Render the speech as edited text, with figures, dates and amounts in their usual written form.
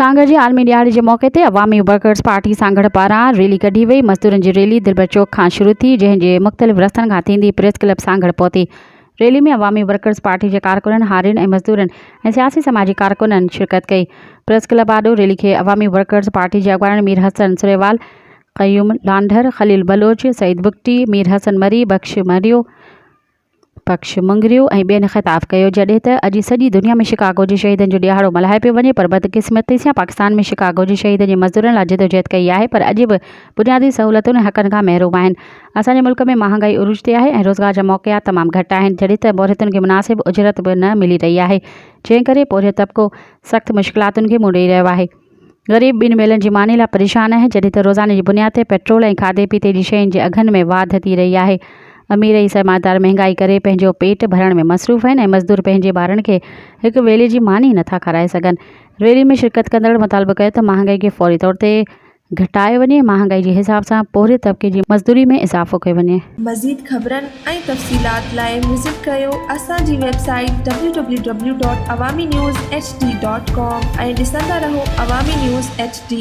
सांगड़ जी आलमी ॾियारी जे मौक़े ते अवामी वर्कर्स पार्टी सांगड़ पारां रैली कढी वई। मज़दूरनि जी रैली दिलबर चौक खां शुरू थी, जंहिंजे मुख़्तलिफ़ रस्तनि खां थींदी प्रेस क्लब सांगड़ पहुती। रैली में अवामी वर्कर्स पार्टी के कारकुननि, हारियुनि ऐं मज़दूरनि ऐं सियासी समाजी कारकुननि शिरकत कई। प्रेस क्लब आॾो रैली खे अवामी वर्कर्स पार्टी जे अॻवान मीर हसन सुरेवाल, क़यूम लांढर, खलील बलोच, सईद बुगटी, मीर हसन मरी, बख्श मुंगरियो ऐं ॿियनि ख़िताब कयो। जॾहिं त अॼु सॼी दुनिया में शिकागो जे शहीदनि जो ॾियारो मल्हाए पियो वञे, पर बदकिस्मती सां पाकिस्तान में शिकागो जे शहीदनि जे मज़दूरनि लाइ जिदोजहद कई आहे, पर अॼु बि बुनियादी सहूलियतुनि ऐं हक़नि खां महरूम आहिनि। असांजे मुल्क में महांगाई उरूज ते आहे ऐं रोज़गार जा मौक़िया तमामु घटि आहिनि, जॾहिं त मोहरियतुनि खे मुनासिब उजरत बि न मिली रही आहे, जंहिं करे पोरियो तबिको सख़्तु मुश्किलातुनि खे मुंहुं ॾेई रहियो आहे। ग़रीब ॿिनि मेलनि जी मानी लाइ परेशान आहे, जॾहिं त रोज़ाने जी बुनियाद ते पेट्रोल ऐं खाधे पीते जी शयुनि जे अघनि में वाधि थी रही आहे। अमीर ऐं सरमादार महांगाई करे पंहिंजो पेट भरण में मसरूफ़ आहिनि ऐं मज़दूर पंहिंजे ॿारनि खे हिकु वेले जी मानी नथा खाराए सघनि। रैली में शिरकत कंदड़ मुतालबो कयो त महांगाई खे फौरी तौर ते घटायो वञे, महांगाई जे हिसाब सां पोरियो तबिके जी मज़दूरी में इज़ाफ़ो कयो वञे। मज़ीद ख़बरनि ऐं तफ़सीलात लाइ विज़िट कयो असांजी वेबसाइट www.awamiNewsHD.com ऐं ॾिसंदा रहो अवामी न्यूज़ HD।